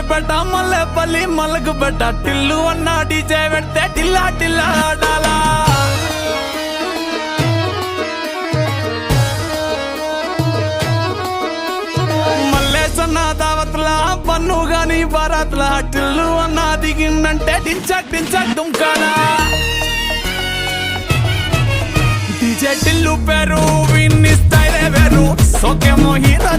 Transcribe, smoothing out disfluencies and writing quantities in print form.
పేట మల్లెపల్లి మల్లకు పెట్ట టిల్లు అన్న డీజే పెడితే టిల్లా టిల్లా ఆడాలా మల్లేసన్న దావత్లా పన్ను గాని బారాత్లా టిల్లు అన్న దిగిందంటే టించక్ టించక్ దుంకాలా డీజే టిల్లు పేరు విన్ని స్టైలే వేరు సోకేమో హీరో